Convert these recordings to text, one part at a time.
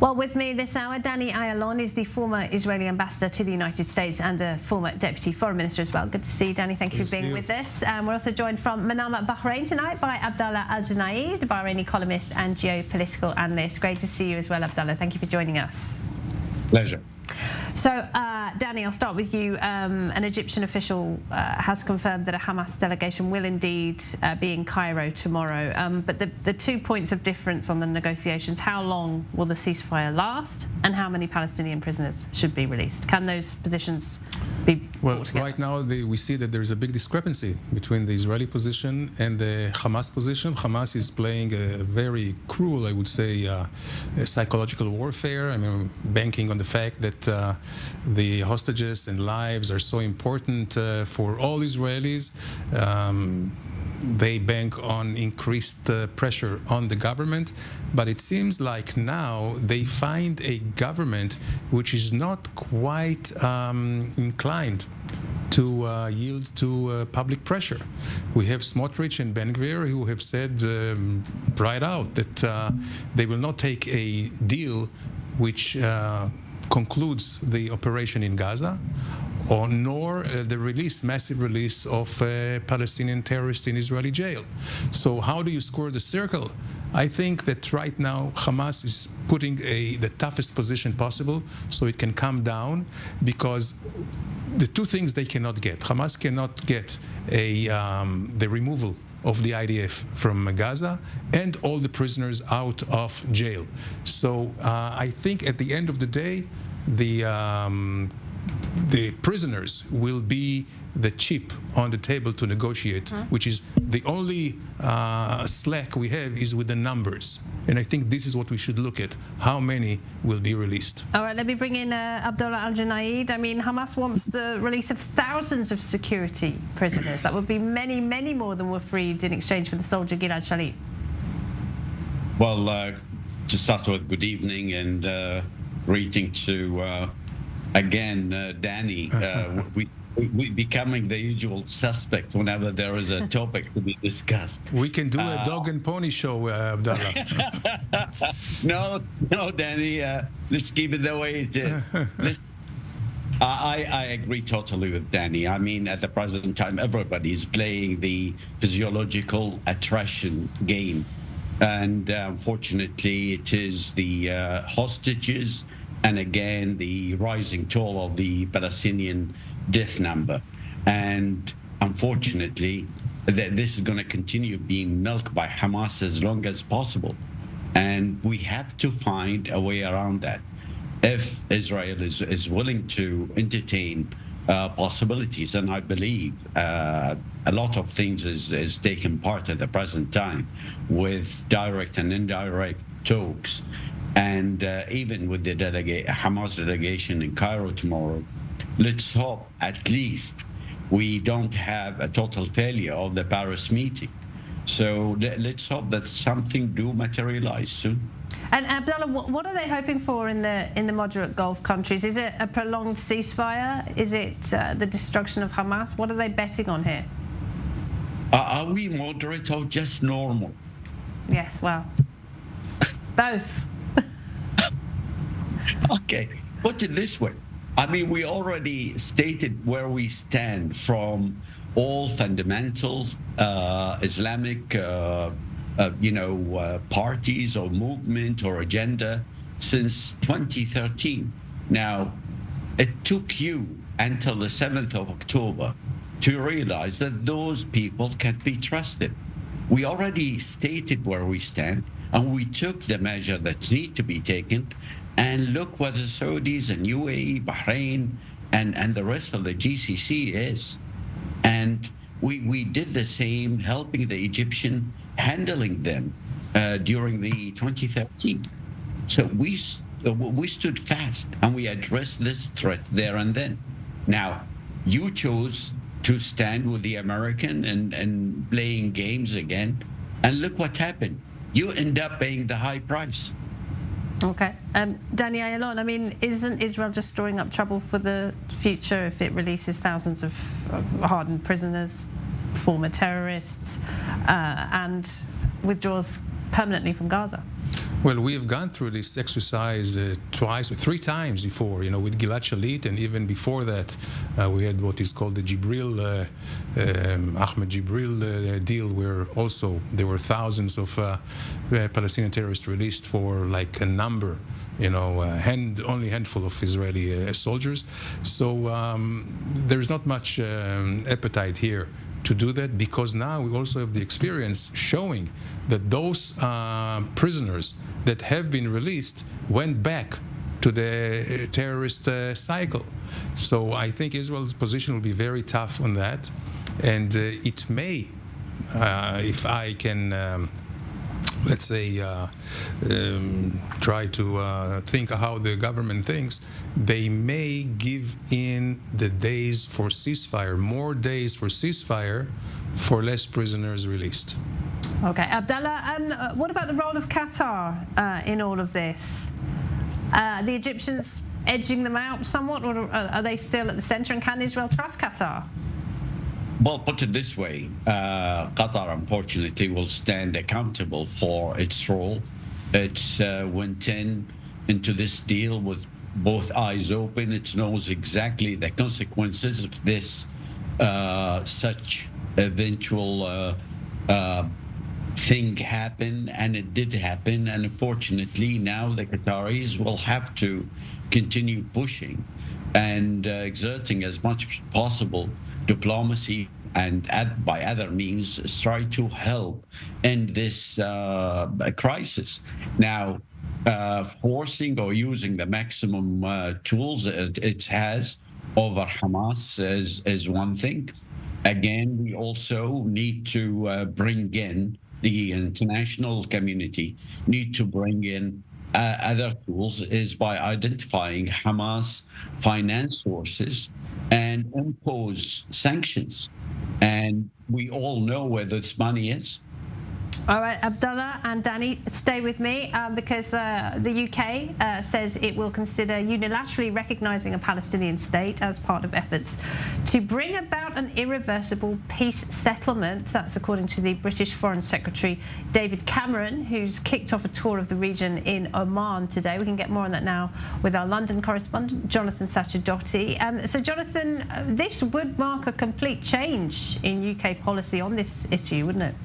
Well, with me this hour, Danny Ayalon is the former Israeli ambassador to the United States and the former deputy foreign minister as well. Good to see you, Danny. Thank you for being with us. We're also joined from Manama, Bahrain tonight by Abdallah Al-Junaid, Bahraini columnist and geopolitical analyst. Great to see you as well, Abdallah. Thank you for joining us. Pleasure. So, Danny, I'll start with you. An Egyptian official has confirmed that a Hamas delegation will indeed be in Cairo tomorrow. But the 2 points of difference on the negotiations: how long will the ceasefire last, and how many Palestinian prisoners should be released? Can those positions be brought together? Right now we see that there is a big discrepancy between the Israeli position and the Hamas position. Hamas is playing a very cruel, I would say, psychological warfare. I mean, banking on the fact that the hostages and lives are so important for all Israelis. They bank on increased pressure on the government, but it seems like now they find a government which is not quite inclined to yield to public pressure. We have Smotrich and Ben Gvir who have said right out that they will not take a deal which concludes the operation in Gaza, nor the massive release of Palestinian terrorists in Israeli jail. So how do you square the circle? I think that right now Hamas is putting the toughest position possible so it can come down, because the two things they cannot get. Hamas cannot get the removal of the IDF from Gaza and all the prisoners out of jail. So I think at the end of the day, the prisoners will be the chip on the table to negotiate, which is the only slack we have is with the numbers. And I think this is what we should look at: how many will be released. All right, let me bring in Abdallah Al-Junaid. I mean, Hamas wants the release of thousands of security prisoners. That would be many, many more than were freed in exchange for the soldier Gilad Shalit. Well, to start with, good evening and greeting to, again, Danny. We becoming the usual suspect whenever there is a topic to be discussed. We can do a dog and pony show, Abdallah. No, Danny. Let's keep it the way it is. I agree totally with Danny. I mean, at the present time, everybody is playing the physiological attrition game. And unfortunately, it is the hostages and, again, the rising toll of the Palestinian death number. And unfortunately, this is going to continue being milked by Hamas as long as possible. And we have to find a way around that. If Israel is willing to entertain possibilities, and I believe a lot of things is taking part at the present time with direct and indirect talks, and even with the Hamas delegation in Cairo tomorrow, let's hope at least we don't have a total failure of the Paris meeting. So let's hope that something do materialize soon. And Abdallah, what are they hoping for in the moderate Gulf countries? Is it a prolonged ceasefire? Is it the destruction of Hamas? What are they betting on here? Are we moderate or just normal? Yes, well, both. Okay, put it this way. I mean, we already stated where we stand from all fundamental Islamic parties or movement or agenda since 2013. Now, it took you until the 7th of October to realize that those people can't be trusted. We already stated where we stand, and we took the measure that need to be taken. And look what the Saudis and UAE, Bahrain, and the rest of the GCC is. And we did the same, helping the Egyptian, handling them during the 2013. So we stood fast and we addressed this threat there and then. Now, you chose to stand with the American and playing games again. And look what happened. You end up paying the high price. Okay. Danny Ayalon, I mean, isn't Israel just storing up trouble for the future if it releases thousands of hardened prisoners, former terrorists, and withdraws permanently from Gaza? Well, we have gone through this exercise twice or three times before, with Gilad Shalit, and even before that, we had what is called the Jibril, Ahmed Jibril deal, where also there were thousands of Palestinian terrorists released for like a number, only handful of Israeli soldiers. So there's not much appetite here to do that, because now we also have the experience showing that those prisoners that have been released went back to the terrorist cycle. So I think Israel's position will be very tough on that, and it may, if I can let's say, try to think how the government thinks, they may give in the days for ceasefire, more days for ceasefire, for less prisoners released. Okay, Abdallah, what about the role of Qatar in all of this? The Egyptians edging them out somewhat, or are they still at the centre, and can Israel trust Qatar? Well, put it this way, Qatar, unfortunately, will stand accountable for its role. It went into this deal with both eyes open. It knows exactly the consequences of this such eventual thing happen, and it did happen. And unfortunately, now the Qataris will have to continue pushing and exerting as much as possible diplomacy and by other means try to help end this crisis. Now, forcing or using the maximum tools it has over Hamas is one thing. Again, we also need to bring in the international community, need to bring in other tools, is by identifying Hamas finance sources and impose sanctions. And we all know where this money is. All right, Abdallah and Danny, stay with me because the UK says it will consider unilaterally recognising a Palestinian state as part of efforts to bring about an irreversible peace settlement. That's according to the British Foreign Secretary David Cameron, who's kicked off a tour of the region in Oman today. We can get more on that now with our London correspondent, Jonathan Sacerdotti. So, Jonathan, this would mark a complete change in UK policy on this issue, wouldn't it?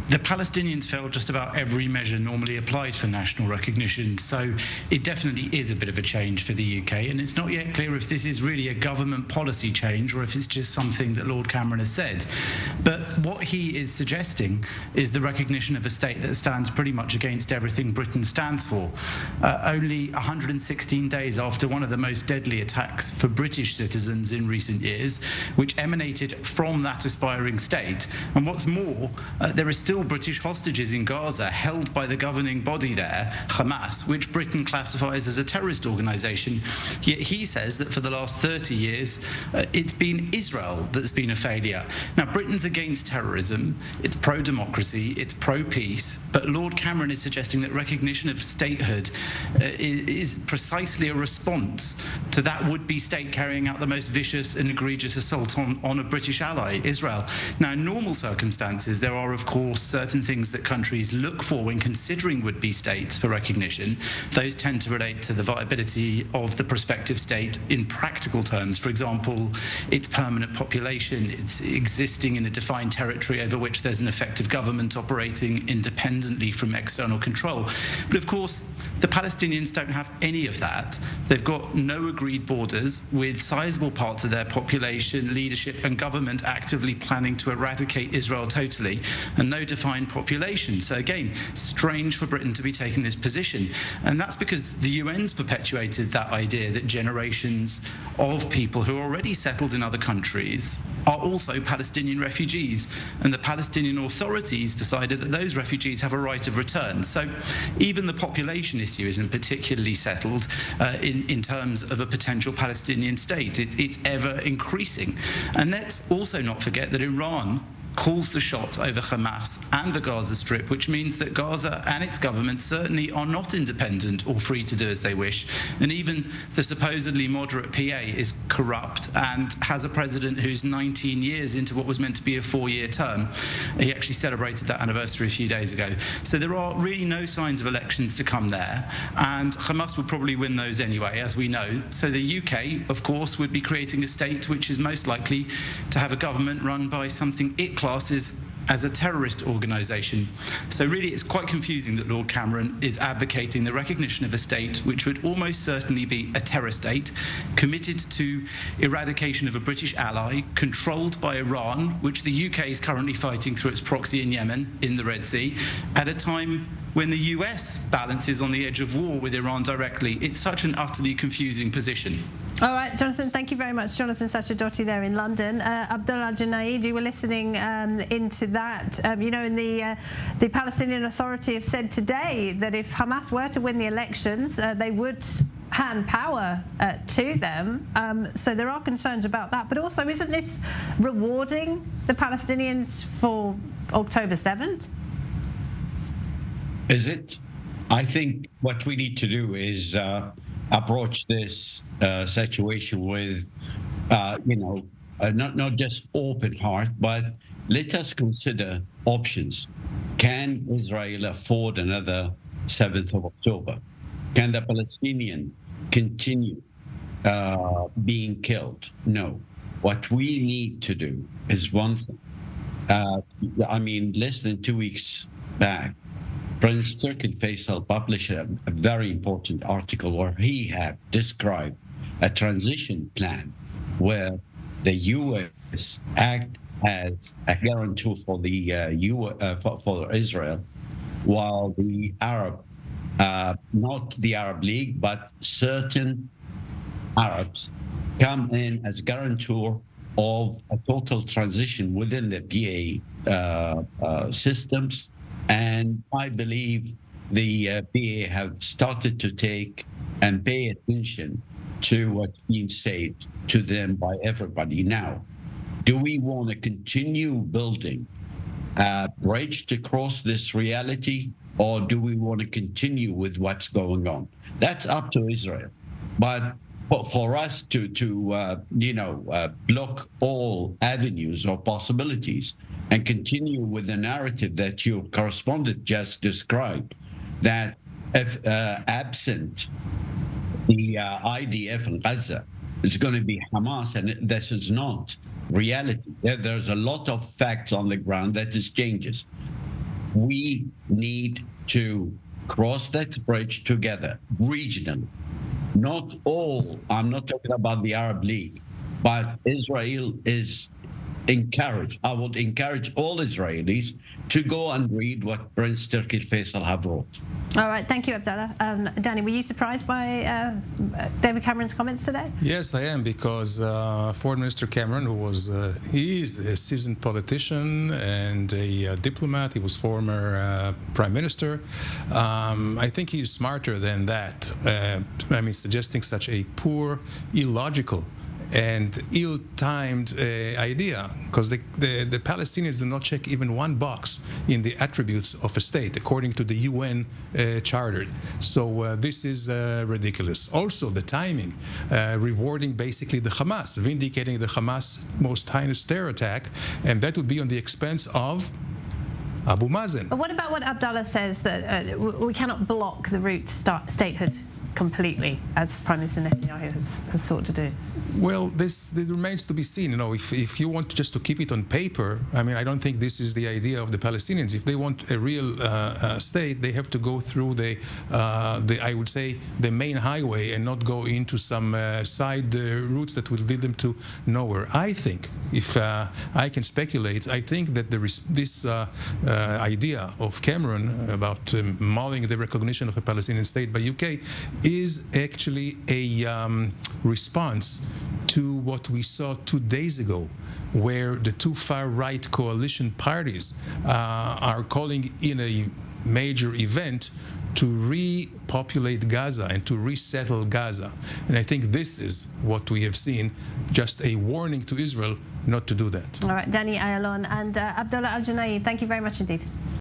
The Palestinians failed just about every measure normally applied for national recognition, so it definitely is a bit of a change for the UK, and it's not yet clear if this is really a government policy change or if it's just something that Lord Cameron has said. But what he is suggesting is the recognition of a state that stands pretty much against everything Britain stands for. Only 116 days after one of the most deadly attacks for British citizens in recent years, which emanated from that aspiring state. And what's more, there is still British hostages in Gaza held by the governing body there, Hamas, which Britain classifies as a terrorist organisation. Yet he says that for the last 30 years, it's been Israel that's been a failure. Now, Britain's against terrorism, it's pro-democracy, it's pro-peace, but Lord Cameron is suggesting that recognition of statehood is precisely a response to that would-be state carrying out the most vicious and egregious assault on a British ally, Israel. Now, in normal circumstances, there are, of course, certain things that countries look for when considering would-be states for recognition. Those tend to relate to the viability of the prospective state in practical terms. For example, its permanent population, its existing in a defined territory over which there's an effective government operating independently from external control. But of course, the Palestinians don't have any of that. They've got no agreed borders, with sizable parts of their population, leadership and government actively planning to eradicate Israel totally, and no defined population. So again, strange for Britain to be taking this position. And that's because the UN's perpetuated that idea that generations of people who are already settled in other countries are also Palestinian refugees. And the Palestinian authorities decided that those refugees have a right of return. So even the population issue isn't particularly settled in terms of a potential Palestinian state. It's ever increasing. And let's also not forget that Iran calls the shots over Hamas and the Gaza Strip, which means that Gaza and its government certainly are not independent or free to do as they wish. And even the supposedly moderate PA is corrupt and has a president who's 19 years into what was meant to be a 4-year term. He actually celebrated that anniversary a few days ago. So there are really no signs of elections to come there. And Hamas will probably win those anyway, as we know. So the UK, of course, would be creating a state which is most likely to have a government run by something it classes as a terrorist organisation. So really it's quite confusing that Lord Cameron is advocating the recognition of a state which would almost certainly be a terror state, committed to eradication of a British ally, controlled by Iran, which the UK is currently fighting through its proxy in Yemen, in the Red Sea, at a time when the US balances on the edge of war with Iran directly. It's such an utterly confusing position. All right, Jonathan, thank you very much. Jonathan Sacerdoti there in London. Abdullah Junaid, you were listening into that. You know, in the Palestinian Authority have said today that if Hamas were to win the elections, they would hand power to them. So there are concerns about that. But also, isn't this rewarding the Palestinians for October 7th? Is it? I think what we need to do is approach this situation with, not just open heart, but let us consider options. Can Israel afford another 7th of October? Can the Palestinian continue being killed? No. What we need to do is one thing. Less than 2 weeks back, Prince Turki Faisal published a very important article where he had described a transition plan where the U.S. act as a guarantor for the for Israel, while the Arab, not the Arab League, but certain Arabs come in as guarantor of a total transition within the PA systems. And I believe the PA have started to take and pay attention to what's being said to them by everybody. Now, do we want to continue building a bridge to cross this reality, or do we want to continue with what's going on? That's up to Israel. But for us to block all avenues or possibilities and continue with the narrative that your correspondent just described, that if absent the IDF in Gaza, it's going to be Hamas, and this is not reality. There's a lot of facts on the ground that is changes. We need to cross that bridge together, regionally. Not all, I'm not talking about the Arab League, but Israel is encouraged. I would encourage all Israelis to go and read what Prince Turki Faisal have wrote. All right, thank you, Abdullah. Danny, were you surprised by David Cameron's comments today? Yes, I am, because Foreign Minister Cameron, he is a seasoned politician and a diplomat. He was former prime minister. I think he's smarter than that. Suggesting such a poor, illogical, and ill-timed idea, because the Palestinians do not check even one box in the attributes of a state, according to the UN Charter. So this is ridiculous. Also, the timing, rewarding basically the Hamas, vindicating the Hamas most heinous terror attack, and that would be on the expense of Abu Mazen. But what about what Abdullah says, that we cannot block the route to statehood completely, as Prime Minister Netanyahu has sought to do? Well, this remains to be seen. If you want just to keep it on paper, I don't think this is the idea of the Palestinians. If they want a real state, they have to go through I would say, the main highway and not go into some side routes that will lead them to nowhere. I think, if I can speculate, I think that this idea of Cameron about mulling the recognition of a Palestinian state by UK is actually a response to what we saw 2 days ago, where the two far-right coalition parties are calling in a major event to repopulate Gaza and to resettle Gaza. And I think this is what we have seen, just a warning to Israel, not to do that. All right, Danny Ayalon and Abdullah Al Junaid, thank you very much indeed.